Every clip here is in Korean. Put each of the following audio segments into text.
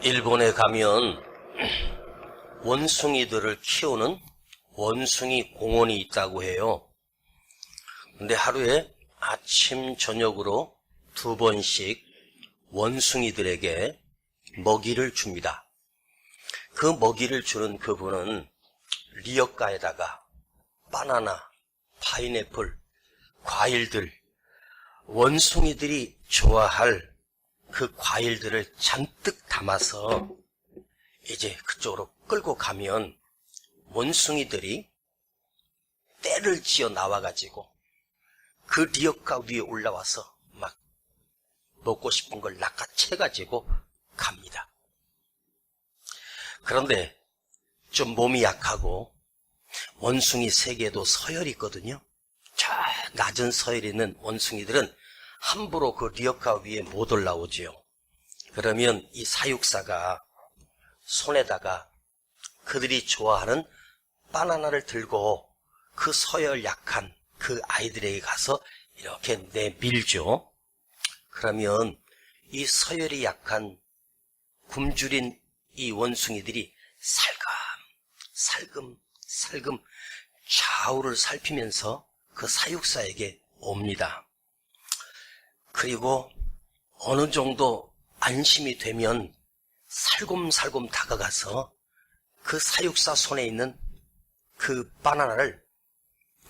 일본에 가면 원숭이들을 키우는 원숭이 공원이 있다고 해요. 근데 하루에 아침 저녁으로 2번씩 원숭이들에게 먹이를 줍니다. 그 먹이를 주는 그분은 리어카에다가 바나나, 파인애플, 과일들, 원숭이들이 좋아할 그 과일들을 잔뜩 담아서 이제 그쪽으로 끌고 가면 원숭이들이 떼를 지어 나와가지고 그 리어카 위에 올라와서 막 먹고 싶은 걸 낚아채가지고 갑니다. 그런데 좀 몸이 약하고 원숭이 세계에도 서열이 있거든요. 저 낮은 서열에 있는 원숭이들은 함부로 그 리어카 위에 못 올라오지요. 그러면 이 사육사가 손에다가 그들이 좋아하는 바나나를 들고 그 서열 약한 그 아이들에게 가서 이렇게 내밀죠. 그러면 이 서열이 약한 굶주린 이 원숭이들이 살금 좌우를 살피면서 그 사육사에게 옵니다. 그리고 어느 정도 안심이 되면 살금살금 다가가서 그 사육사 손에 있는 그 바나나를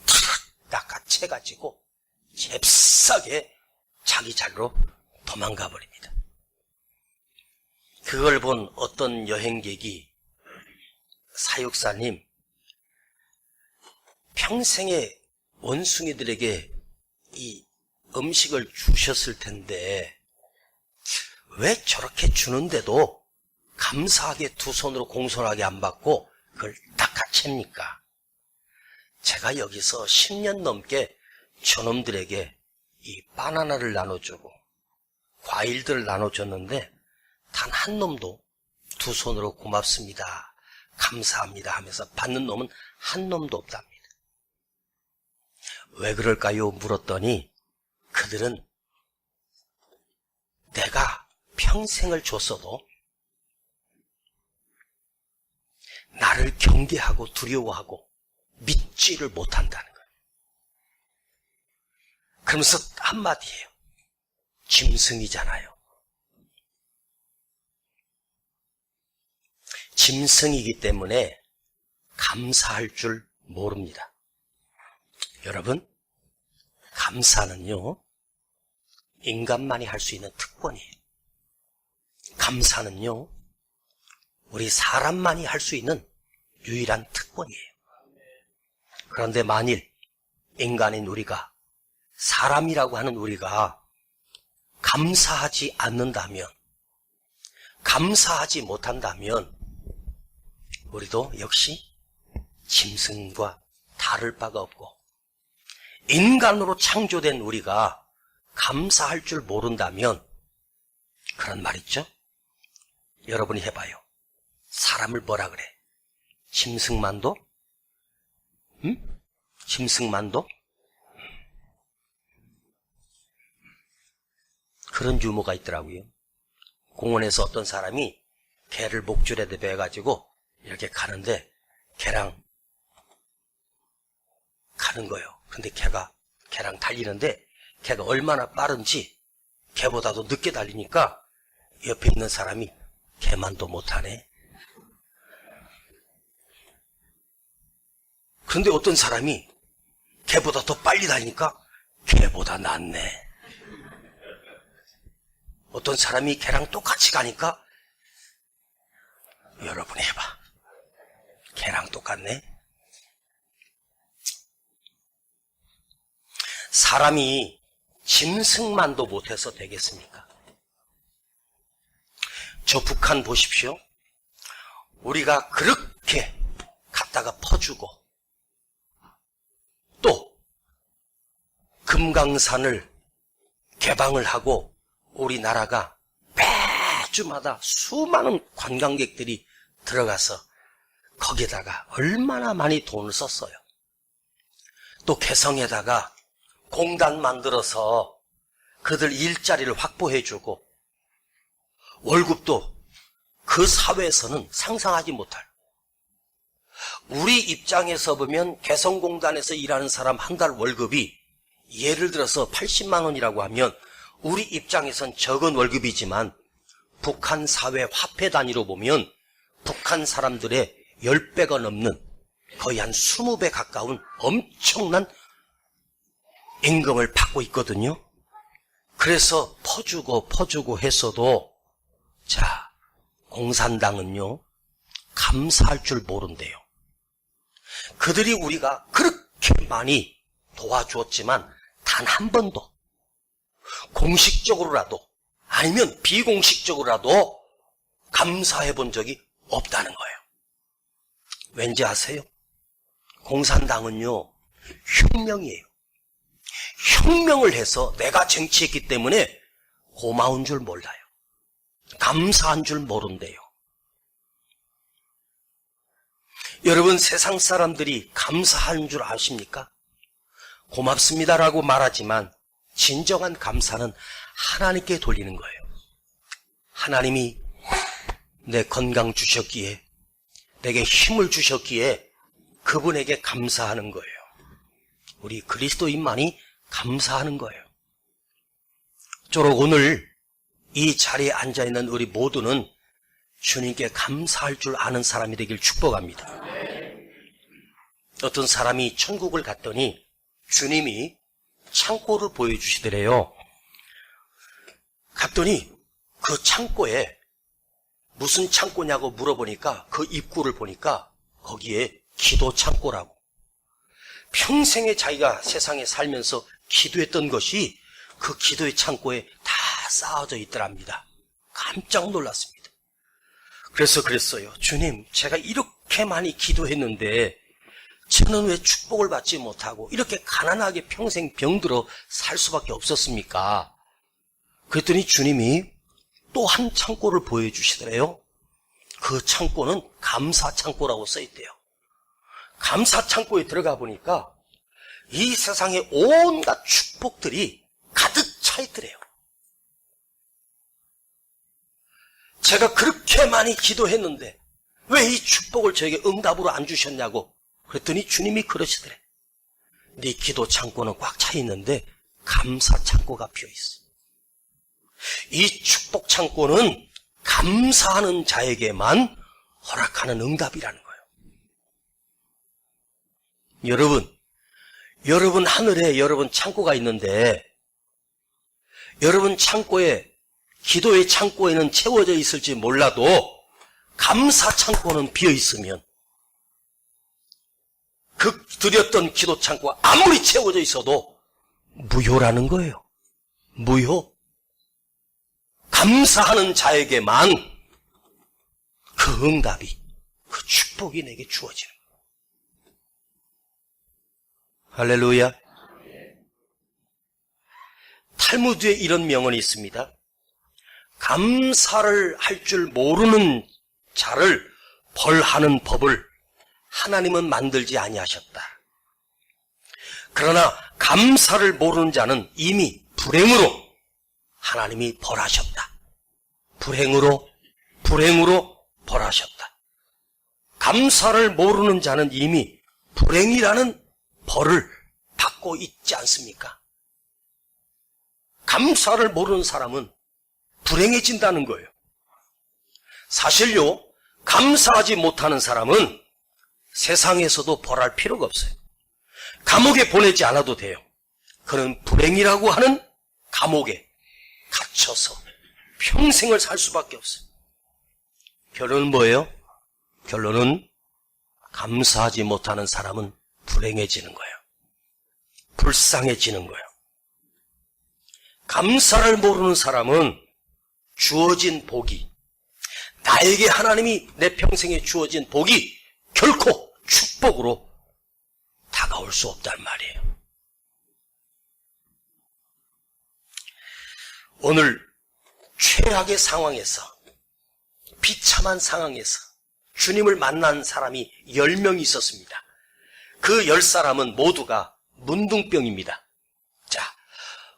탁 낚아채가지고 잽싸게 자기 자리로 도망가 버립니다. 그걸 본 어떤 여행객이 사육사님, 평생에 원숭이들에게 이 음식을 주셨을 텐데 왜 저렇게 주는데도 감사하게 두 손으로 공손하게 안 받고 그걸 낚아챕니까? 제가 여기서 10년 넘게 저놈들에게 이 바나나를 나눠주고 과일들을 나눠줬는데 단 한 놈도 두 손으로 고맙습니다, 감사합니다 하면서 받는 놈은 한 놈도 없답니다. 왜 그럴까요? 물었더니 그들은 내가 평생을 줬어도 나를 경계하고 두려워하고 믿지를 못한다는 거예요. 그러면서 한마디예요. 짐승이잖아요. 짐승이기 때문에 감사할 줄 모릅니다. 여러분, 감사는요, 인간만이 할 수 있는 특권이에요. 감사는요, 우리 사람만이 할 수 있는 유일한 특권이에요. 그런데 만일 인간인 우리가, 사람이라고 하는 우리가 감사하지 않는다면, 감사하지 못한다면 우리도 역시 짐승과 다를 바가 없고, 인간으로 창조된 우리가 감사할 줄 모른다면 그런 말 있죠? 여러분이 해봐요. 사람을 뭐라 그래? 짐승만도? 응? 짐승만도? 그런 유머가 있더라고요. 공원에서 어떤 사람이 개를 목줄에 매가지고 이렇게 가는데 개랑 가는 거예요. 근데 개랑 달리는데 개가 얼마나 빠른지 개보다도 늦게 달리니까 옆에 있는 사람이 개만도 못하네. 그런데 어떤 사람이 개보다 더 빨리 달리니까 개보다 낫네. 어떤 사람이 개랑 똑같이 가니까 여러분이 해봐. 개랑 똑같네. 사람이 짐승만도 못해서 되겠습니까? 저 북한 보십시오. 우리가 그렇게 갖다가 퍼주고 또 금강산을 개방을 하고 우리나라가 매주마다 수많은 관광객들이 들어가서 거기에다가 얼마나 많이 돈을 썼어요. 또 개성에다가 공단 만들어서 그들 일자리를 확보해주고 월급도 그 사회에서는 상상하지 못할. 우리 입장에서 보면 개성공단에서 일하는 사람 한 달 월급이 예를 들어서 80만 원이라고 하면 우리 입장에선 적은 월급이지만 북한 사회 화폐 단위로 보면 북한 사람들의 10배가 넘는 거의 한 20배 가까운 엄청난 임금을 받고 있거든요. 그래서 퍼주고 했어도 자, 공산당은요 감사할 줄 모른대요. 그들이 우리가 그렇게 많이 도와주었지만 단 한 번도 공식적으로라도 아니면 비공식적으로라도 감사해 본 적이 없다는 거예요. 왠지 아세요? 공산당은요 혁명이에요. 혁명을 해서 내가 쟁취했기 때문에 고마운 줄 몰라요. 감사한 줄 모른대요. 여러분, 세상 사람들이 감사하는 줄 아십니까? 고맙습니다라고 말하지만 진정한 감사는 하나님께 돌리는 거예요. 하나님이 내 건강 주셨기에, 내게 힘을 주셨기에 그분에게 감사하는 거예요. 우리 그리스도인만이 감사하는 거예요. 저로 오늘 이 자리에 앉아있는 우리 모두는 주님께 감사할 줄 아는 사람이 되길 축복합니다. 어떤 사람이 천국을 갔더니 주님이 창고를 보여주시더래요. 갔더니 그 창고에 무슨 창고냐고 물어보니까 그 입구를 보니까 거기에 기도 창고라고. 평생에 자기가 세상에 살면서 기도했던 것이 그 기도의 창고에 다 쌓아져 있더랍니다. 깜짝 놀랐습니다. 그래서 그랬어요. 주님, 제가 이렇게 많이 기도했는데 저는 왜 축복을 받지 못하고 이렇게 가난하게 평생 병들어 살 수밖에 없었습니까? 그랬더니 주님이 또 한 창고를 보여주시더래요. 그 창고는 감사 창고라고 써있대요. 감사 창고에 들어가 보니까 이 세상에 온갖 축복들이 가득 차 있더래요. 제가 그렇게 많이 기도했는데 왜 이 축복을 저에게 응답으로 안 주셨냐고 그랬더니 주님이 그러시더래. 네 기도 창고는 꽉 차 있는데 감사 창고가 비어 있어. 이 축복 창고는 감사하는 자에게만 허락하는 응답이라는 거예요. 여러분 하늘에 여러분 창고가 있는데 여러분 창고에 기도의 창고에는 채워져 있을지 몰라도 감사 창고는 비어 있으면 그 드렸던 기도 창고가 아무리 채워져 있어도 무효라는 거예요. 무효. 감사하는 자에게만 그 응답이, 그 축복이 내게 주어지는 거예요. 할렐루야. 탈무드에 이런 명언이 있습니다. 감사를 할 줄 모르는 자를 벌하는 법을 하나님은 만들지 아니하셨다. 그러나 감사를 모르는 자는 이미 불행으로 하나님이 벌하셨다. 불행으로 벌하셨다. 감사를 모르는 자는 이미 불행이라는 벌을 받고 있지 않습니까? 감사를 모르는 사람은 불행해진다는 거예요. 사실요, 감사하지 못하는 사람은 세상에서도 벌할 필요가 없어요. 감옥에 보내지 않아도 돼요. 그는 불행이라고 하는 감옥에 갇혀서 평생을 살 수밖에 없어요. 결론은 뭐예요? 결론은 감사하지 못하는 사람은 불행해지는 거예요. 불쌍해지는 거예요. 감사를 모르는 사람은 주어진 복이, 나에게 하나님이 내 평생에 주어진 복이 결코 축복으로 다가올 수 없단 말이에요. 오늘 최악의 상황에서, 비참한 상황에서 주님을 만난 사람이 10명이 있었습니다. 그 10사람은 모두가 문둥병입니다. 자,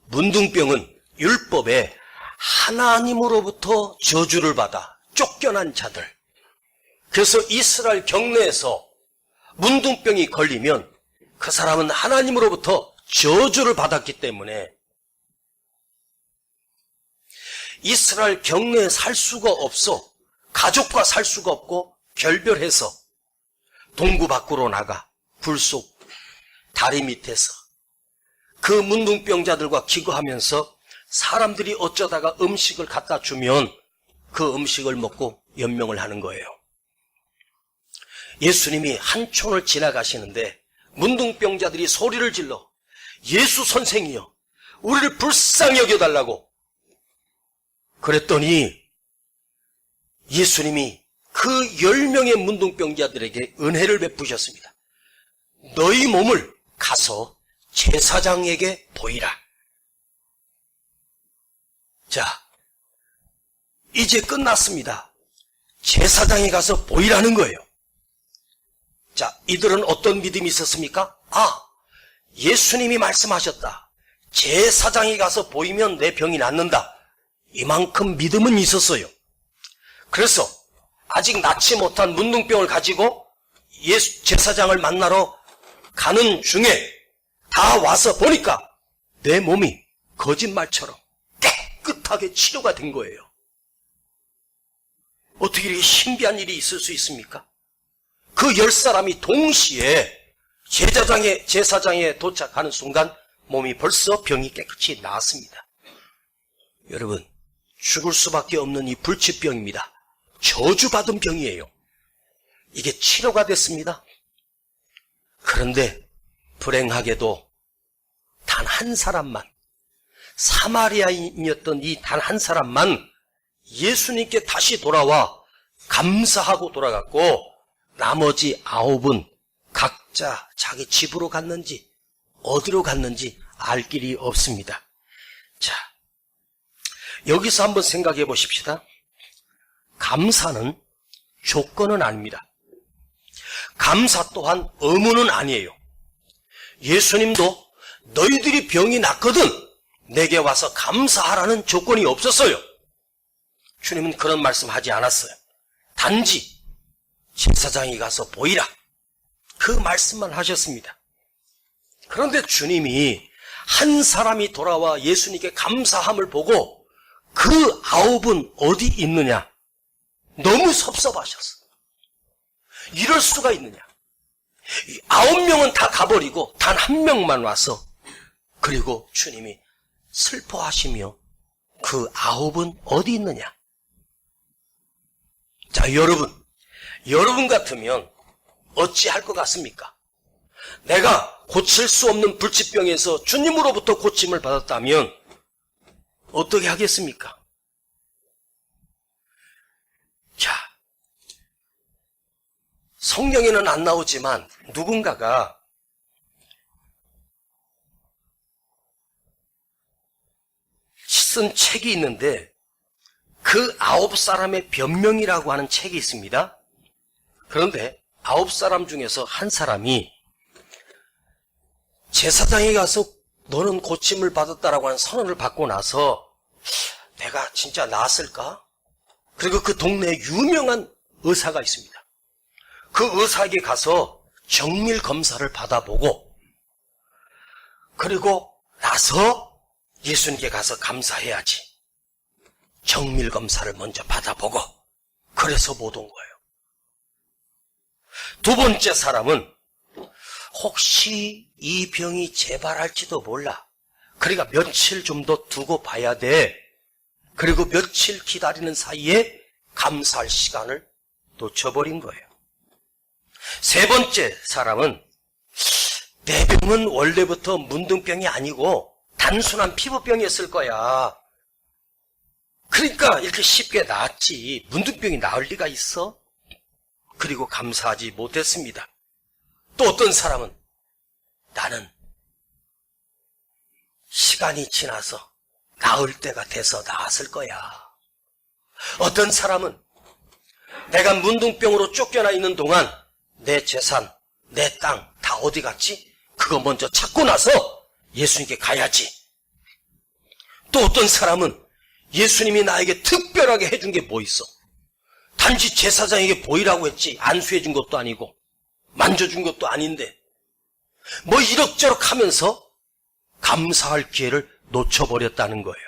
문둥병은 율법에 하나님으로부터 저주를 받아 쫓겨난 자들. 그래서 이스라엘 경내에서 문둥병이 걸리면 그 사람은 하나님으로부터 저주를 받았기 때문에 이스라엘 경내에 살 수가 없어. 가족과 살 수가 없고 결별해서 동구 밖으로 나가 불속 다리 밑에서 그 문둥병자들과 기거하면서 사람들이 어쩌다가 음식을 갖다 주면 그 음식을 먹고 연명을 하는 거예요. 예수님이 한 촌을 지나가시는데 문둥병자들이 소리를 질러 예수 선생이여 우리를 불쌍히 여겨달라고 그랬더니 예수님이 그 10명의 문둥병자들에게 은혜를 베푸셨습니다. 너희 몸을 가서 제사장에게 보이라. 자, 이제 끝났습니다. 제사장에 가서 보이라는 거예요. 자, 이들은 어떤 믿음이 있었습니까? 예수님이 말씀하셨다. 제사장에 가서 보이면 내 병이 낫는다. 이만큼 믿음은 있었어요. 그래서 아직 낫지 못한 문둥병을 가지고 제사장을 만나러 가는 중에 다 와서 보니까 내 몸이 거짓말처럼 깨끗하게 치료가 된 거예요. 어떻게 이렇게 신비한 일이 있을 수 있습니까? 그 10사람이 동시에 제사장에 도착하는 순간 몸이 벌써 병이 깨끗이 나았습니다. 여러분, 죽을 수밖에 없는 이 불치병입니다. 저주받은 병이에요. 이게 치료가 됐습니다. 그런데 불행하게도 단 한 사람만, 사마리아인이었던 이 단 한 사람만 예수님께 다시 돌아와 감사하고 돌아갔고 나머지 9은 각자 자기 집으로 갔는지 어디로 갔는지 알 길이 없습니다. 자, 여기서 한번 생각해 보십시다. 감사는 조건은 아닙니다. 감사 또한 의무는 아니에요. 예수님도 너희들이 병이 났거든 내게 와서 감사하라는 조건이 없었어요. 주님은 그런 말씀하지 않았어요. 단지 제사장이 가서 보이라 그 말씀만 하셨습니다. 그런데 주님이 한 사람이 돌아와 예수님께 감사함을 보고 그 9은 어디 있느냐? 너무 섭섭하셨어. 이럴 수가 있느냐? 9명은 다 가버리고 단 한 명만 와서 그리고 주님이 슬퍼하시며 그 9은 어디 있느냐? 자, 여러분 같으면 어찌할 것 같습니까? 내가 고칠 수 없는 불치병에서 주님으로부터 고침을 받았다면 어떻게 하겠습니까? 자, 성경에는 안 나오지만 누군가가 쓴 책이 있는데 그 9사람의 변명이라고 하는 책이 있습니다. 그런데 9사람 중에서 한 사람이 제사장에 가서 너는 고침을 받았다라고 하는 선언을 받고 나서 내가 진짜 나았을까? 그리고 그 동네에 유명한 의사가 있습니다. 그 의사에게 가서 정밀 검사를 받아보고 그리고 나서 예수님께 가서 감사해야지. 정밀 검사를 먼저 받아보고 그래서 못 온 거예요. 두 번째 사람은 혹시 이 병이 재발할지도 몰라. 그러니까 며칠 좀 더 두고 봐야 돼. 그리고 며칠 기다리는 사이에 감사할 시간을 놓쳐버린 거예요. 세 번째 사람은 내 병은 원래부터 문둥병이 아니고 단순한 피부병이었을 거야. 그러니까 이렇게 쉽게 나았지. 문둥병이 나을 리가 있어? 그리고 감사하지 못했습니다. 또 어떤 사람은 나는 시간이 지나서 나을 때가 돼서 나았을 거야. 어떤 사람은 내가 문둥병으로 쫓겨나 있는 동안 내 재산, 내 땅 다 어디 갔지? 그거 먼저 찾고 나서 예수님께 가야지. 또 어떤 사람은 예수님이 나에게 특별하게 해준 게 뭐 있어? 단지 제사장에게 보이라고 했지 안수해 준 것도 아니고 만져준 것도 아닌데 뭐 이럭저럭 하면서 감사할 기회를 놓쳐버렸다는 거예요.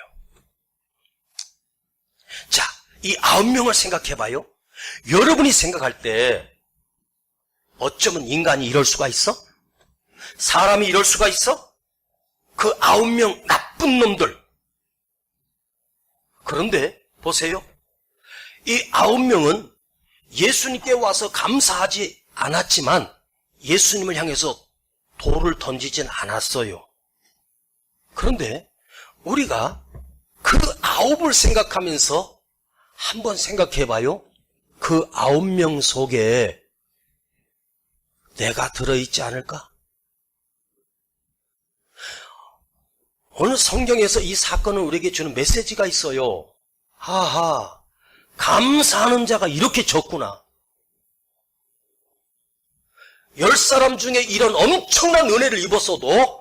자, 이 9명을 생각해봐요. 여러분이 생각할 때 어쩌면 인간이 이럴 수가 있어? 사람이 이럴 수가 있어? 그 9명 나쁜 놈들. 그런데 보세요. 이 9명은 예수님께 와서 감사하지 않았지만 예수님을 향해서 돌을 던지진 않았어요. 그런데 우리가 그 9을 생각하면서 한번 생각해봐요. 그 9명 속에 내가 들어있지 않을까? 오늘 성경에서 이 사건은 우리에게 주는 메시지가 있어요. 하하, 감사하는 자가 이렇게 적구나. 10사람 중에 이런 엄청난 은혜를 입었어도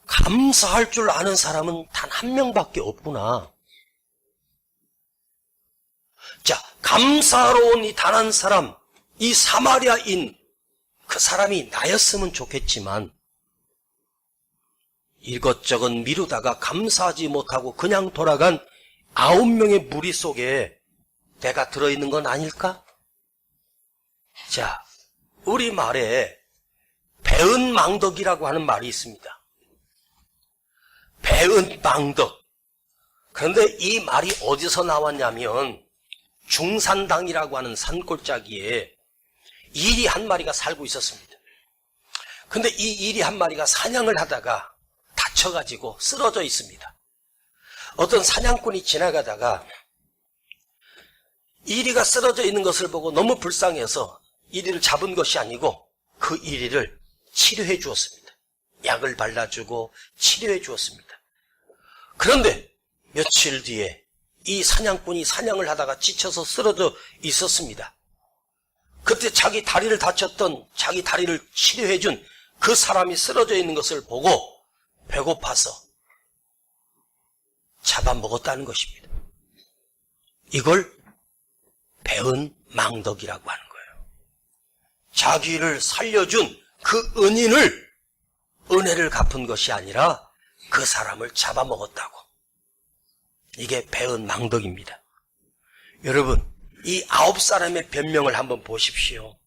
감사할 줄 아는 사람은 단 1명밖에 없구나. 자, 감사로 온 이 단 한 사람, 이 사마리아인 그 사람이 나였으면 좋겠지만 이것저것 미루다가 감사하지 못하고 그냥 돌아간 9명의 무리 속에 내가 들어있는 건 아닐까? 자, 우리말에 배은망덕이라고 하는 말이 있습니다. 배은망덕. 그런데 이 말이 어디서 나왔냐면 중산당이라고 하는 산골짜기에 이리 한 마리가 살고 있었습니다. 근데 이 이리 한 마리가 사냥을 하다가 다쳐가지고 쓰러져 있습니다. 어떤 사냥꾼이 지나가다가 이리가 쓰러져 있는 것을 보고 너무 불쌍해서 이리를 잡은 것이 아니고 그 이리를 치료해 주었습니다. 약을 발라주고 치료해 주었습니다. 그런데 며칠 뒤에 이 사냥꾼이 사냥을 하다가 지쳐서 쓰러져 있었습니다. 그때 자기 다리를 다쳤던 자기 다리를 치료해 준 그 사람이 쓰러져 있는 것을 보고 배고파서 잡아먹었다는 것입니다. 이걸 배은망덕이라고 하는 거예요. 자기를 살려준 그 은혜를 갚은 것이 아니라 그 사람을 잡아먹었다고. 이게 배은망덕입니다. 여러분, 이 9사람의 변명을 한번 보십시오.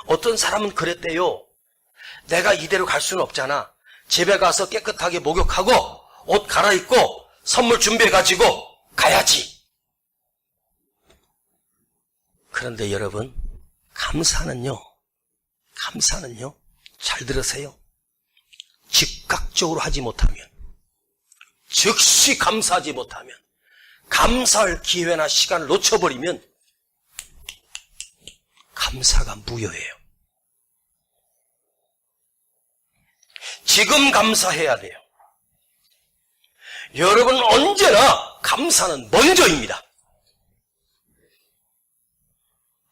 어떤 사람은 그랬대요. 내가 이대로 갈 수는 없잖아. 집에 가서 깨끗하게 목욕하고 옷 갈아입고 선물 준비해가지고 가야지. 그런데 여러분, 감사는요, 잘 들으세요. 즉각적으로 하지 못하면, 즉시 감사하지 못하면, 감사할 기회나 시간을 놓쳐버리면 감사가 무효예요. 지금 감사해야 돼요. 여러분, 언제나 감사는 먼저입니다.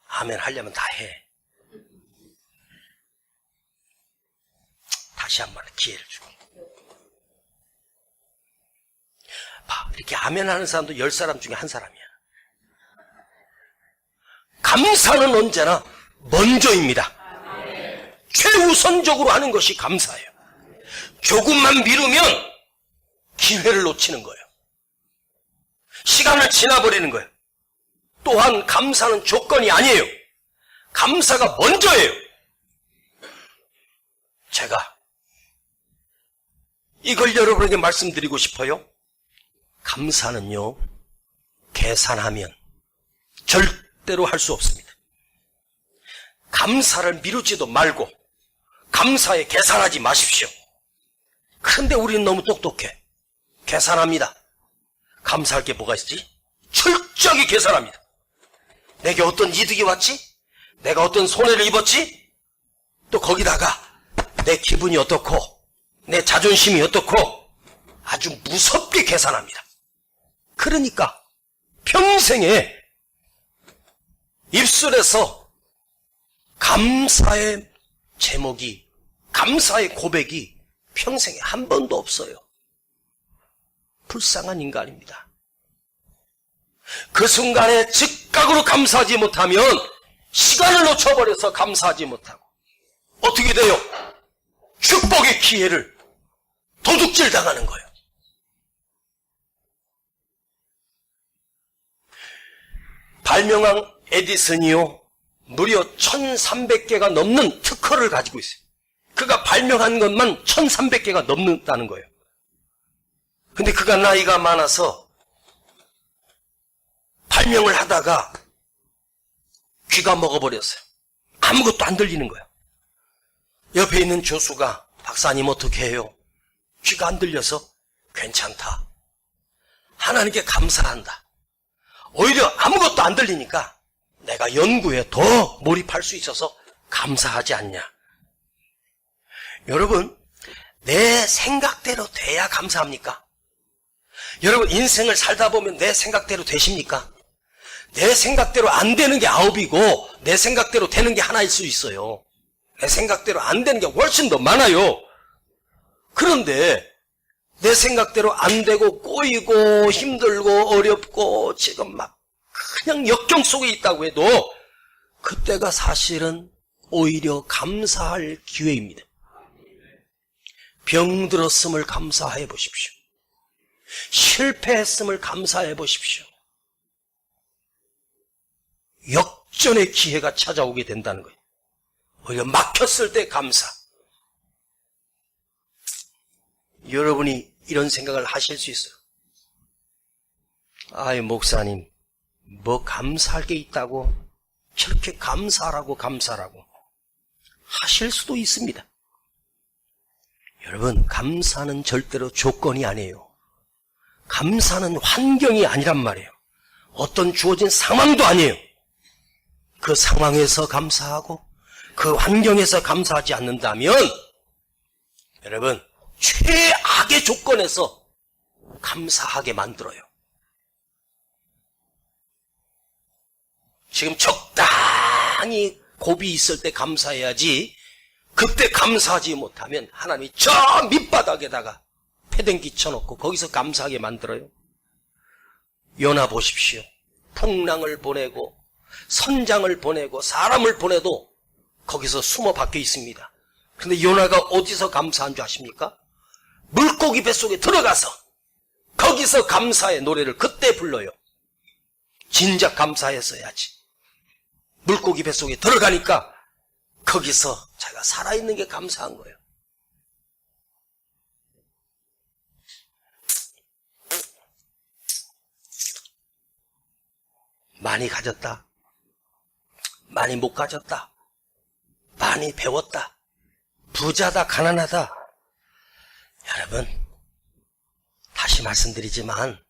아멘 하려면 다 해. 다시 한 번 기회를 줄게. 봐, 이렇게 아멘 하는 사람도 10사람 중에 한 사람이야. 감사는 언제나 먼저입니다. 최우선적으로 하는 것이 감사예요. 조금만 미루면 기회를 놓치는 거예요. 시간을 지나버리는 거예요. 또한 감사는 조건이 아니에요. 감사가 먼저예요. 제가 이걸 여러분에게 말씀드리고 싶어요. 감사는요, 계산하면 절대로 할 수 없습니다. 감사를 미루지도 말고 감사에 계산하지 마십시오. 그런데 우리는 너무 똑똑해. 계산합니다. 감사할 게 뭐가 있지? 철저하게 계산합니다. 내게 어떤 이득이 왔지? 내가 어떤 손해를 입었지? 또 거기다가 내 기분이 어떻고 내 자존심이 어떻고 아주 무섭게 계산합니다. 그러니까 평생에 입술에서 감사의 제목이, 감사의 고백이 평생에 한 번도 없어요. 불쌍한 인간입니다. 그 순간에 즉각으로 감사하지 못하면 시간을 놓쳐버려서 감사하지 못하고 어떻게 돼요? 축복의 기회를 도둑질 당하는 거예요. 발명왕 에디슨이요, 무려 1300개가 넘는 특허를 가지고 있어요. 그가 발명한 것만 1300개가 넘는다는 거예요. 근데 그가 나이가 많아서 발명을 하다가 귀가 먹어버렸어요. 아무것도 안 들리는 거예요. 옆에 있는 교수가 박사님 어떻게 해요? 귀가 안 들려서 괜찮다. 하나님께 감사한다. 오히려 아무것도 안 들리니까 내가 연구에 더 몰입할 수 있어서 감사하지 않냐. 여러분, 내 생각대로 돼야 감사합니까? 여러분, 인생을 살다 보면 내 생각대로 되십니까? 내 생각대로 안 되는 게 9이고 내 생각대로 되는 게 하나일 수 있어요. 내 생각대로 안 되는 게 훨씬 더 많아요. 그런데 내 생각대로 안 되고 꼬이고 힘들고 어렵고 지금 막 그냥 역경 속에 있다고 해도 그때가 사실은 오히려 감사할 기회입니다. 병들었음을 감사해 보십시오. 실패했음을 감사해 보십시오. 역전의 기회가 찾아오게 된다는 거예요. 오히려 막혔을 때 감사. 여러분이 이런 생각을 하실 수 있어요. 아이, 목사님, 뭐 감사할 게 있다고 저렇게 감사라고 하실 수도 있습니다. 여러분, 감사는 절대로 조건이 아니에요. 감사는 환경이 아니란 말이에요. 어떤 주어진 상황도 아니에요. 그 상황에서 감사하고 그 환경에서 감사하지 않는다면 여러분, 최악의 조건에서 감사하게 만들어요. 지금 적당히 고비 있을 때 감사해야지, 그때 감사하지 못하면 하나님이 저 밑바닥에다가 패댕기 쳐놓고 거기서 감사하게 만들어요. 요나 보십시오. 풍랑을 보내고 선장을 보내고 사람을 보내도 거기서 숨어 박혀 있습니다. 근데 요나가 어디서 감사한 줄 아십니까? 물고기 뱃속에 들어가서 거기서 감사의 노래를 그때 불러요. 진작 감사했어야지. 물고기 뱃속에 들어가니까 거기서 자기가 살아있는 게 감사한 거예요. 많이 가졌다, 많이 못 가졌다, 많이 배웠다, 부자다 가난하다. 여러분, 다시 말씀드리지만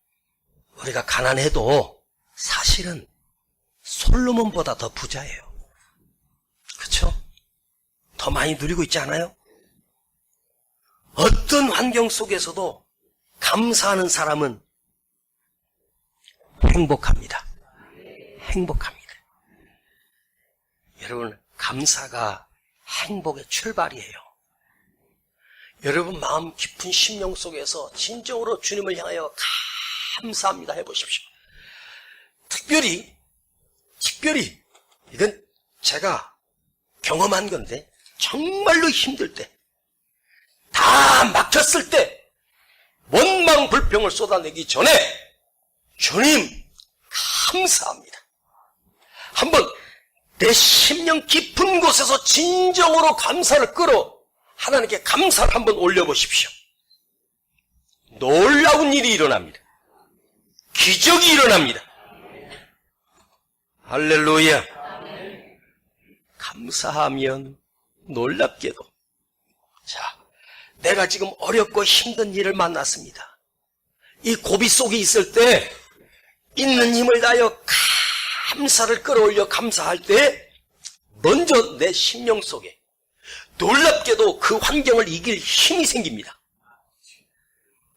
우리가 가난해도 사실은 솔로몬보다 더 부자예요. 그렇죠? 더 많이 누리고 있지 않아요? 어떤 환경 속에서도 감사하는 사람은 행복합니다. 행복합니다. 여러분, 감사가 행복의 출발이에요. 여러분 마음 깊은 심령 속에서 진정으로 주님을 향하여 감사합니다 해보십시오. 특별히 이건 제가 경험한 건데, 정말로 힘들 때, 다 막혔을 때 원망 불평을 쏟아내기 전에 주님 감사합니다. 한번 내 심령 깊은 곳에서 진정으로 감사를 끌어 하나님께 감사를 한번 올려보십시오. 놀라운 일이 일어납니다. 기적이 일어납니다. 할렐루야. 감사하면 놀랍게도, 자, 내가 지금 어렵고 힘든 일을 만났습니다. 이 고비 속에 있을 때 있는 힘을 다하여 감사를 끌어올려 감사할 때 먼저 내 심령 속에 놀랍게도 그 환경을 이길 힘이 생깁니다.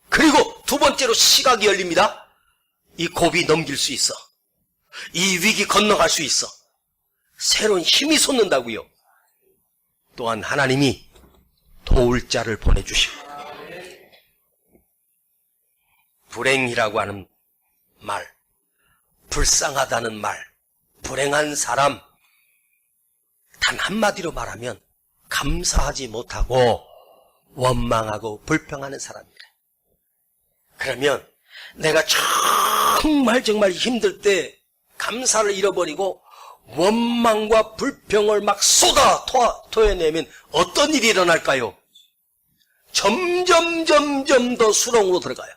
그리고 두 번째로 시각이 열립니다. 이 고비 넘길 수 있어. 이 위기 건너갈 수 있어. 새로운 힘이 솟는다고요. 또한 하나님이 도울 자를 보내주시고, 불행이라고 하는 말, 불쌍하다는 말, 불행한 사람, 단 한마디로 말하면 감사하지 못하고 원망하고 불평하는 사람이래. 그러면 내가 정말 힘들 때 감사를 잃어버리고 원망과 불평을 막 토해내면 어떤 일이 일어날까요? 점점 더 수렁으로 들어가요.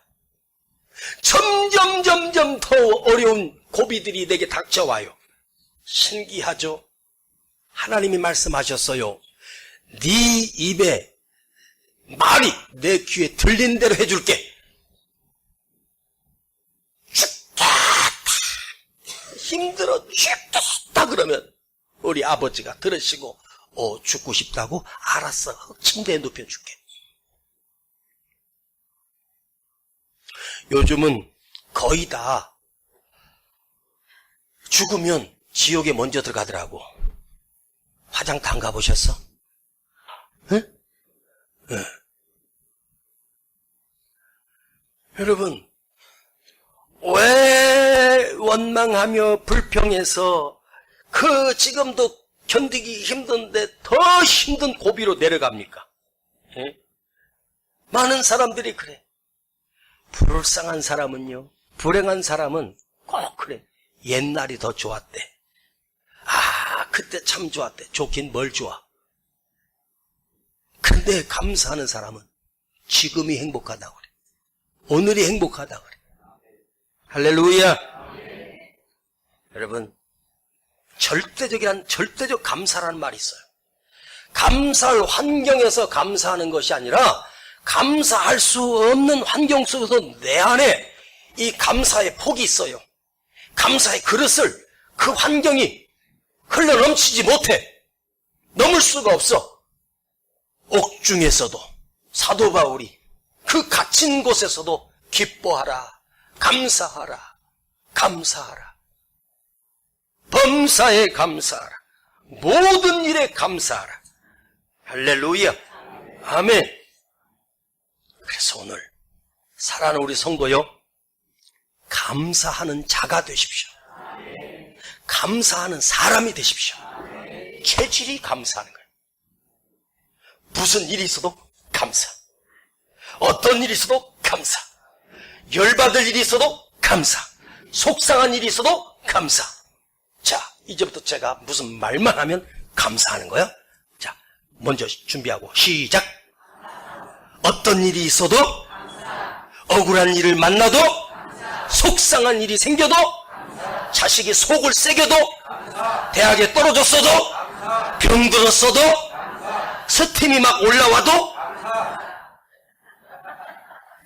점점 더 어려운 고비들이 내게 닥쳐와요. 신기하죠? 하나님이 말씀하셨어요. 네 입에 말이 내 귀에 들린 대로 해줄게. 죽겠다, 힘들어 죽겠다 그러면 우리 아버지가 들으시고 죽고 싶다고? 알았어, 침대에 눕혀줄게. 요즘은 거의 다 죽으면 지옥에 먼저 들어가더라고. 화장 다 안 가보셨어? 응? 네. 여러분, 왜 원망하며 불평해서 지금도 견디기 힘든데 더 힘든 고비로 내려갑니까? 예? 많은 사람들이 그래. 불쌍한 사람은요, 불행한 사람은 꼭 그래. 옛날이 더 좋았대. 그때 참 좋았대. 좋긴 뭘 좋아. 근데 감사하는 사람은 지금이 행복하다고 그래. 오늘이 행복하다고 그래. 할렐루야. 여러분, 절대적 감사라는 말이 있어요. 감사할 환경에서 감사하는 것이 아니라 감사할 수 없는 환경 속에서 내 안에 이 감사의 폭이 있어요. 감사의 그릇을 그 환경이 흘러넘치지 못해. 넘을 수가 없어. 옥중에서도 사도 바울이 그 갇힌 곳에서도 기뻐하라, 감사하라, 감사하라. 범사에 감사하라. 모든 일에 감사하라. 할렐루야. 아멘. 그래서 오늘 사랑하는 우리 성도요, 감사하는 자가 되십시오. 감사하는 사람이 되십시오. 체질이 감사하는 거예요. 무슨 일이 있어도 감사. 어떤 일이 있어도 감사. 열받을 일이 있어도 감사. 속상한 일이 있어도 감사. 자, 이제부터 제가 무슨 말만 하면 감사하는 거예요. 자, 먼저 준비하고 시작. 어떤 일이 있어도, 억울한 일을 만나도, 속상한 일이 생겨도, 자식이 속을 새겨도, 대학에 떨어졌어도, 병들었어도, 스팀이 막 올라와도,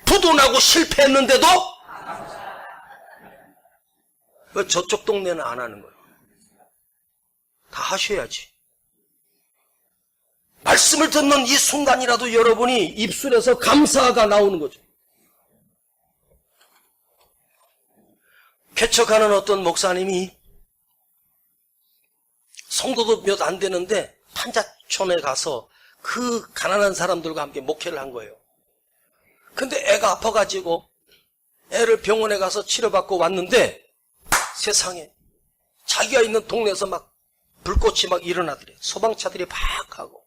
부도나고 실패했는데도, 왜 저쪽 동네는 안 하는 거예요? 다 하셔야지. 말씀을 듣는 이 순간이라도 여러분이 입술에서 감사가 나오는 거죠. 개척하는 어떤 목사님이 성도도 몇 안 되는데 판자촌에 가서 그 가난한 사람들과 함께 목회를 한 거예요. 근데 애가 아파가지고 애를 병원에 가서 치료받고 왔는데 세상에 자기가 있는 동네에서 막 불꽃이 막 일어나더래. 소방차들이 막 하고.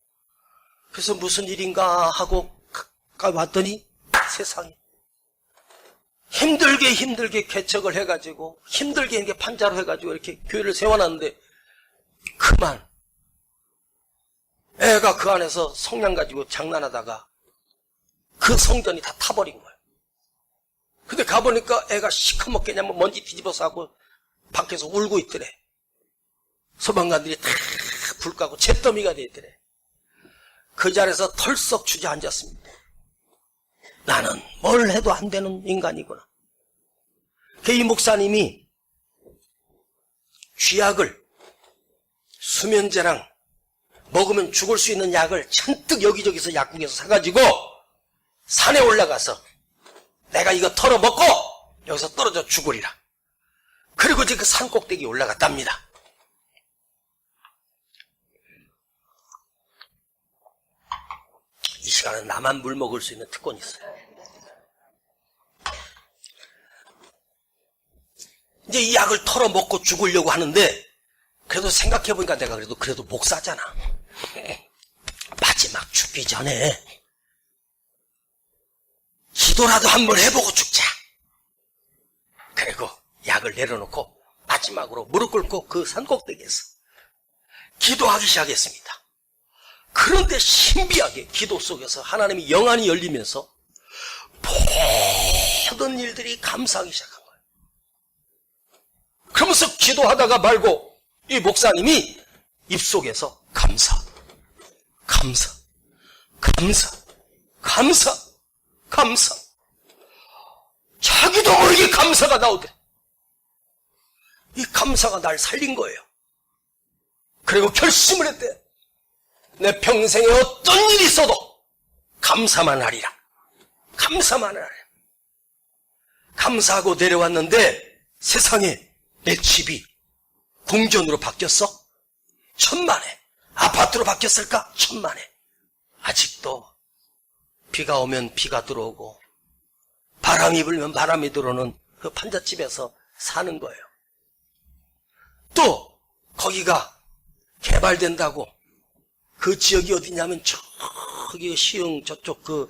그래서 무슨 일인가 하고 왔더니 세상에 힘들게 개척을 해가지고 힘들게 이렇게 판자로 해가지고 이렇게 교회를 세워놨는데 그만 애가 그 안에서 성냥 가지고 장난하다가 그 성전이 다 타버린 거예요. 근데 가보니까 애가 시커멓게 그냥 먼지 뒤집어서 하고 밖에서 울고 있더래. 소방관들이 다 불 끄고 잿더미가 돼 있더래. 그 자리에서 털썩 주저앉았습니다. 나는 뭘 해도 안 되는 인간이구나. 이 목사님이 쥐약을, 수면제랑 먹으면 죽을 수 있는 약을 잔뜩 여기저기서 약국에서 사가지고 산에 올라가서 내가 이거 털어먹고 여기서 떨어져 죽으리라. 그리고 이제 그 산 꼭대기에 올라갔답니다. 이 시간은 나만 물 먹을 수 있는 특권이 있어요. 이제 이 약을 털어먹고 죽으려고 하는데, 그래도 생각해보니까 내가 그래도 목사잖아. 마지막 죽기 전에 기도라도 한번 해보고 죽자. 그리고 약을 내려놓고 마지막으로 무릎 꿇고 그 산꼭대기에서 기도하기 시작했습니다. 그런데 신비하게 기도 속에서 하나님의 영안이 열리면서 모든 일들이 감사하기 시작한 거예요. 그러면서 기도하다가 말고 이 목사님이 입속에서 감사, 감사, 감사, 감사, 감사. 자기도 모르게 감사가 나오더래. 이 감사가 날 살린 거예요. 그리고 결심을 했대. 내 평생에 어떤 일이 있어도 감사만 하리라. 감사만 하리라. 감사하고 내려왔는데 세상에 내 집이 궁전으로 바뀌었어? 천만에. 아파트로 바뀌었을까? 천만에. 아직도 비가 오면 비가 들어오고 바람이 불면 바람이 들어오는 그 판잣집에서 사는 거예요. 또 거기가 개발된다고 그 지역이 어디냐면 저기 시흥 저쪽 그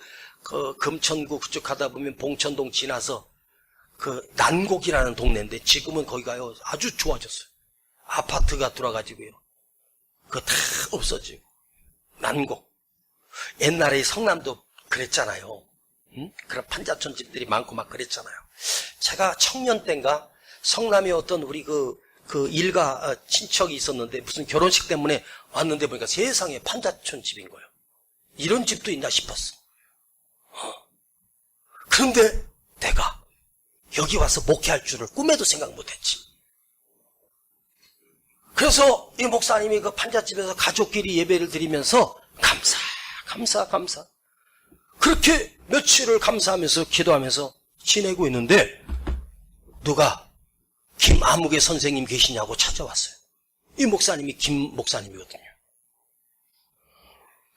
금천구 그쪽 가다 보면 봉천동 지나서 그 난곡이라는 동네인데 지금은 거기가요 아주 좋아졌어요. 아파트가 들어가지고요. 그거 다 없어지고. 난곡. 옛날에 성남도 그랬잖아요. 응? 그런 판자촌 집들이 많고 막 그랬잖아요. 제가 청년 때인가 성남에 어떤 우리 그 일가 친척이 있었는데 무슨 결혼식 때문에 왔는데 보니까 세상에 판자촌 집인 거예요. 이런 집도 있나 싶었어. 그런데 내가 여기 와서 목회할 줄을 꿈에도 생각 못했지. 그래서 이 목사님이 그 판잣집에서 가족끼리 예배를 드리면서 감사, 감사, 감사. 그렇게 며칠을 감사하면서 기도하면서 지내고 있는데 누가 김아무개 선생님 계시냐고 찾아왔어요. 이 목사님이 김 목사님이거든요.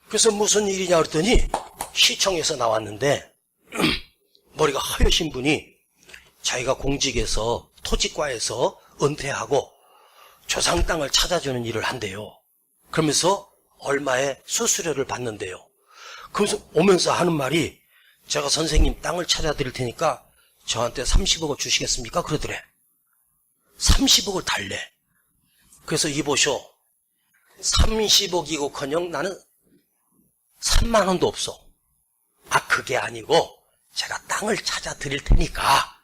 그래서 무슨 일이냐 그랬더니 시청에서 나왔는데 머리가 하얘신 분이 자기가 공직에서 토지과에서 은퇴하고 조상 땅을 찾아주는 일을 한대요. 그러면서 얼마의 수수료를 받는데요. 그러면서 오면서 하는 말이 제가 선생님 땅을 찾아드릴 테니까 저한테 30억을 주시겠습니까? 그러더래. 30억을 달래. 그래서 이보쇼 30억이고커녕 나는 3만 원도 없어. 아 그게 아니고 제가 땅을 찾아드릴 테니까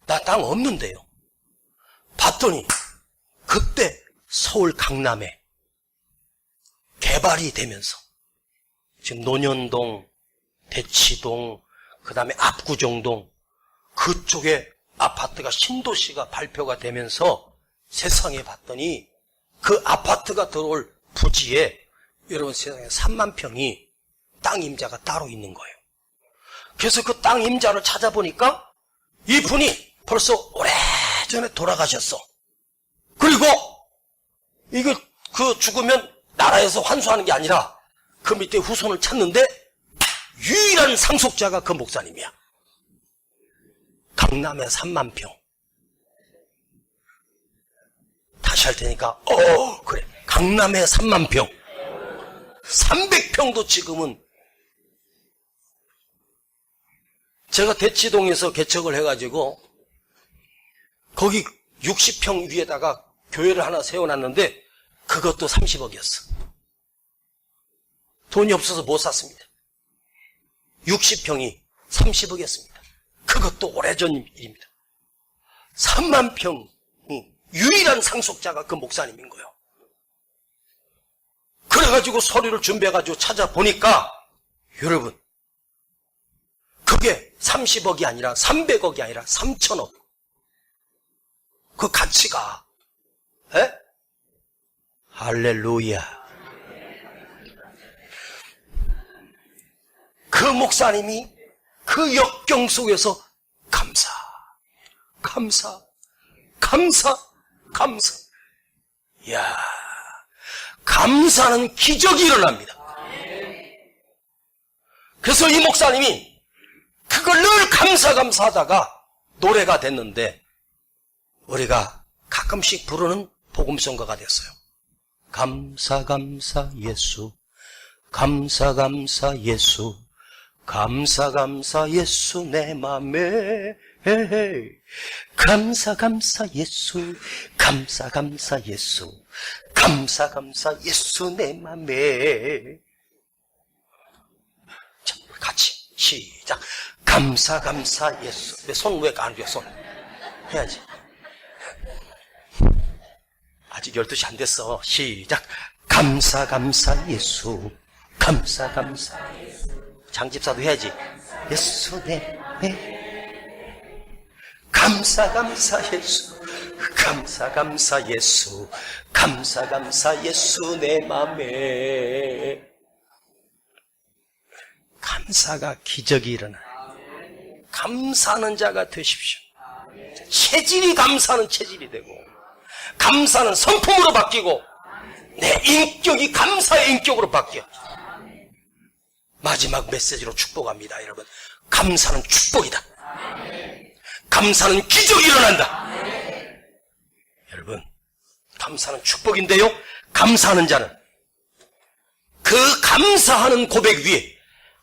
나 땅 없는데요. 봤더니 그때 서울 강남에 개발이 되면서 지금 논현동, 대치동, 그 다음에 압구정동 그쪽에 아파트가 신도시가 발표가 되면서 세상에 봤더니 그 아파트가 들어올 부지에 여러분 세상에 3만 평이 땅 임자가 따로 있는 거예요. 그래서 그 땅 임자를 찾아보니까 이분이 벌써 오래전에 돌아가셨어. 그리고 이거 그 죽으면 나라에서 환수하는 게 아니라 그 밑에 후손을 찾는데 유일한 상속자가 그 목사님이야. 강남에 3만 평. 다시 할 테니까 그래 강남에 3만 평 300평도 지금은 제가 대치동에서 개척을 해가지고 거기 60평 위에다가 교회를 하나 세워놨는데 그것도 30억이었어. 돈이 없어서 못 샀습니다. 60평이 30억이었습니다. 그것도 오래전 일입니다. 3만 평이 유일한 상속자가 그 목사님인 거예요. 그래가지고 서류를 준비해가지고 찾아보니까 여러분 그게 30억이 아니라 300억이 아니라 3천억. 그 가치가 할렐루야. 그 목사님이 그 역경 속에서 감사, 감사, 감사, 감사. 이야, 감사는 기적이 일어납니다. 그래서 이 목사님이 그걸 늘 감사하다가 노래가 됐는데 우리가 가끔씩 부르는 복음성가가 됐어요. 감사 감사 예수, 감사 감사 예수, 감사 감사 예수 내 맘에, 감사 감사 예수, 감사 감사 예수, 감사 감사 예수 내 맘에. 자, 같이 시작. 감사 감사 예수. 내 손 왜 안 돼? 손 해야지. 아직 12시 안 됐어. 시작. 감사 감사 예수, 감사 감사 예수. 장집사도 해야지. 예수 내 감사 감사 예수, 감사 감사 예수, 감사 감사 예수 내 맘에. 감사가 기적이 일어나. 감사하는 자가 되십시오. 체질이 감사는 체질이 되고, 감사는 성품으로 바뀌고, 내 인격이 감사의 인격으로 바뀌어. 마지막 메시지로 축복합니다. 여러분, 감사는 축복이다. 감사는 기적이 일어난다. 여러분, 감사는 축복인데요, 감사하는 자는 그 감사하는 고백 위에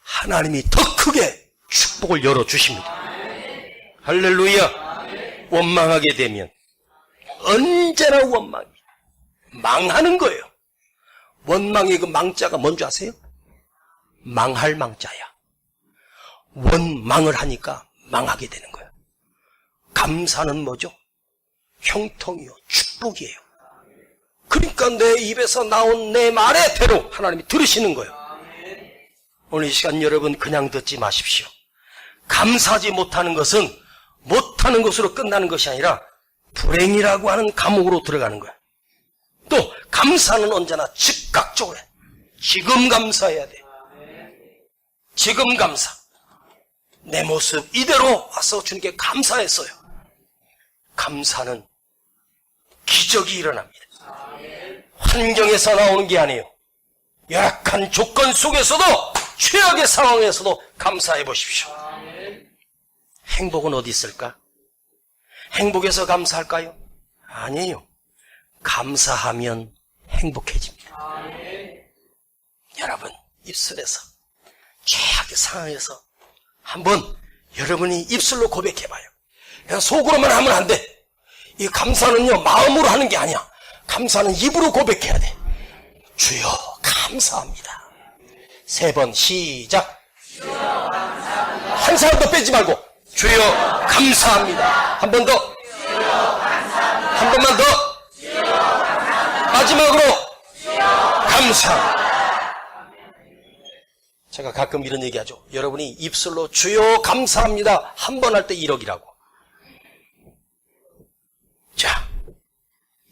하나님이 더 크게 축복을 열어주십니다. 할렐루야. 원망하게 되면 언제나 원망이 망하는 거예요. 원망의 그 망자가 뭔지 아세요? 망할 망자야. 원망을 하니까 망하게 되는 거예요. 감사는 뭐죠? 형통이요, 축복이에요. 그러니까 내 입에서 나온 내 말의 대로 하나님이 들으시는 거예요. 오늘 이 시간 여러분 그냥 듣지 마십시오. 감사하지 못하는 것은 못하는 것으로 끝나는 것이 아니라 불행이라고 하는 감옥으로 들어가는 거예요. 또 감사는 언제나 즉각적으로 해. 지금 감사해야 돼. 지금 감사. 내 모습 이대로 와서 주님께 감사했어요. 감사는 기적이 일어납니다. 환경에서 나오는 게 아니에요. 열악한 조건 속에서도, 최악의 상황에서도 감사해 보십시오. 행복은 어디 있을까? 행복해서 감사할까요? 아니에요. 감사하면 행복해집니다. 여러분, 입술에서, 최악의 상황에서 한번 여러분이 입술로 고백해봐요. 그냥 속으로만 하면 안 돼. 이 감사는요, 마음으로 하는 게 아니야. 감사는 입으로 고백해야 돼. 주여 감사합니다. 3번 시작. 주여 감사합니다. 한 사람도 빼지 말고 주여 감사합니다. 한 번 더. 주여 감사합니다. 한 번만 더. 주여 감사합니다. 마지막으로 주여 감사합니다. 제가 가끔 이런 얘기하죠. 여러분이 입술로 주여 감사합니다 한 번 할 때 1억이라고. 자,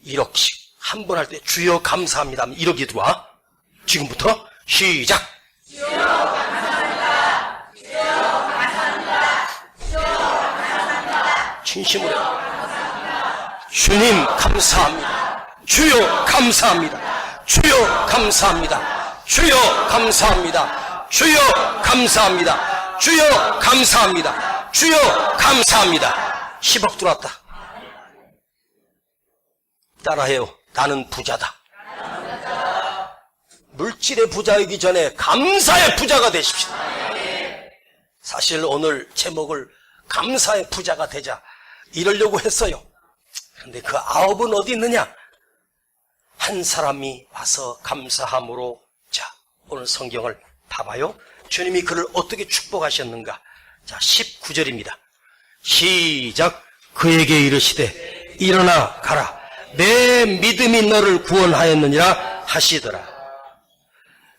1억씩 한 번 할 때 주여 감사합니다 하면 1억이 들어와. 지금부터 시작. 주여 감사합니다. 주여 감사합니다. 주여 감사합니다. 진심으로. 주님 감사합니다. 주여 감사합니다. 주여 감사합니다. 주여 감사합니다. 주여 감사합니다. 주여 감사합니다. 주여 감사합니다. 10억 들어왔다. 따라해요. 나는 부자다. 물질의 부자이기 전에 감사의 부자가 되십시오. 사실 오늘 제목을 감사의 부자가 되자 이러려고 했어요. 그런데 그 9은 어디 있느냐? 한 사람이 와서 감사함으로. 자, 오늘 성경을 봐봐요. 주님이 그를 어떻게 축복하셨는가. 자, 19절입니다. 시작. 그에게 이르시되 일어나 가라. 내 믿음이 너를 구원하였느니라 하시더라.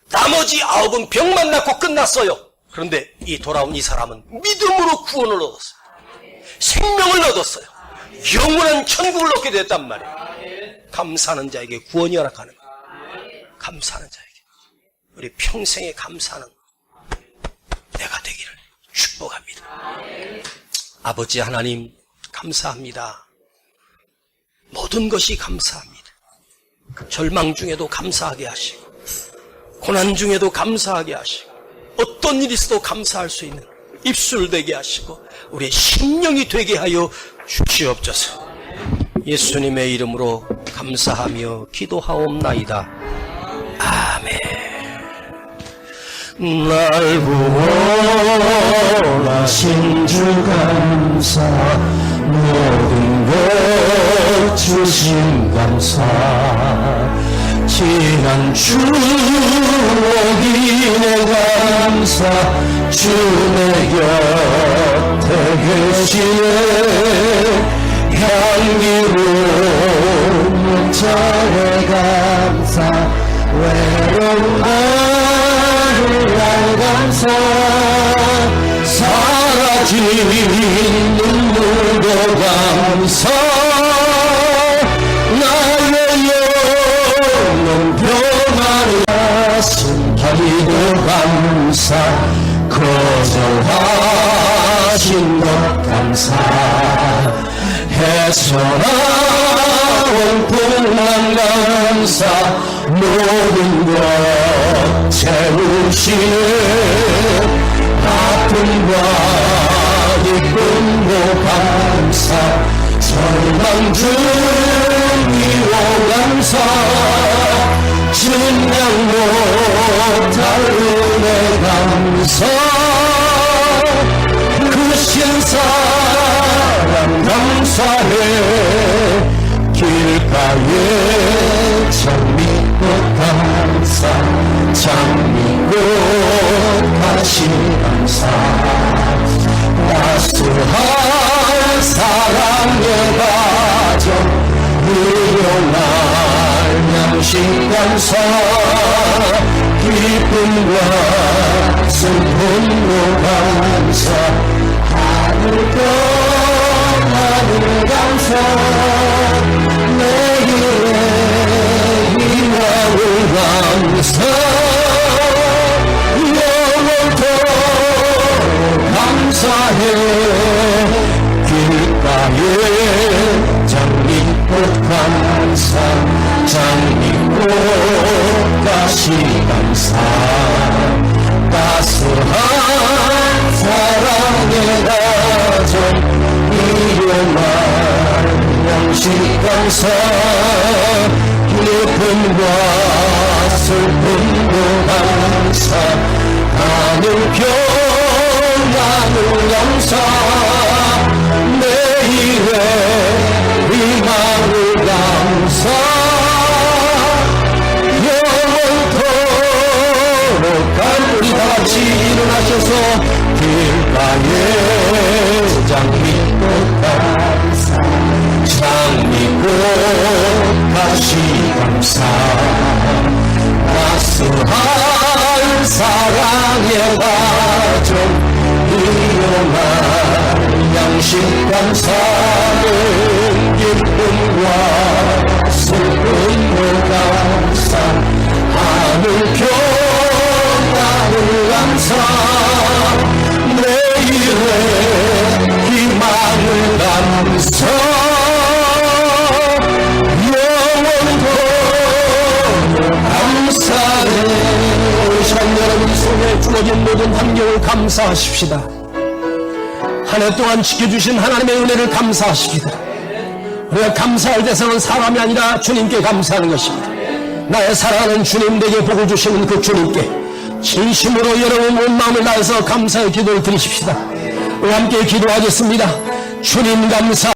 나머지 9은 병만 낫고 끝났어요. 그런데 이 돌아온 이 사람은 믿음으로 구원을 얻었어요. 생명을 얻었어요. 영원한 천국을 얻게 됐단 말이에요. 감사하는 자에게 구원이 허락하는 거예요. 감사하는 자에게. 우리 평생에 감사하는 내가 되기를 축복합니다. 아버지 하나님 감사합니다. 모든 것이 감사합니다. 절망 중에도 감사하게 하시고, 고난 중에도 감사하게 하시고, 어떤 일이 있어도 감사할 수 있는 입술 되게 하시고, 우리의 심령이 되게 하여 주시옵소서. 예수님의 이름으로 감사하며 기도하옵나이다. 아멘. 날 구원하신 주 감사, 모든 것 주신 감사, 지난 추억이네 감사, 주 내 곁에 계시네, 향기로운 목자의 감사, 외로운 나를 감사, 사라진 눈물도 감사, 나의 영혼 평안을 하신 기도 감사, 거절하신 것 감사, 해서나온 풍랑 감사, 모든 것 채우시네, 아픔과 기쁨도 감사, 절망 중 위로 감사, 증량 못할 은혜 감사, 크신 사랑 감사해, 길가에 장미꽃 감사, 장미꽃 다시 감사, 따스한 사랑의 가정, 유용한 양식 감사, 기쁨과 슬픔도 감사, 하늘 평안을 감사, 내일의 희망을 감사, 영원토록 감사해, 길가에 장미꽃 감사, 장미꽃 다시 감사, 따스한 사랑의 가정, 일용할 양식 감사, 기쁨과 슬픔도 감사, 하늘 평안을 감사, 내일의 희망을 감사, 영원토록 우리 다같이 일어나셔서 길가에 장미꽃 감사, 장미꽃 다시 감사, 따스한 사랑의 가정, 일용할 양식 감사는 기쁨과 슬픔도 감사, 하늘 평안을 감사, 내일의 희망을 감사, 영원토록 감사해. 시간 여러분 손에 주어진 모든 환경을 감사하십시다. 한 해 동안 지켜주신 하나님의 은혜를 감사하십시다. 우리가 감사할 대상은 사람이 아니라 주님께 감사하는 것입니다. 나의 사랑하는 주님, 내게 복을 주시는 그 주님께 진심으로 여러분 온 마음을 다해서 감사의 기도를 드리십시다. 우리 함께 기도하겠습니다. 주님 감사.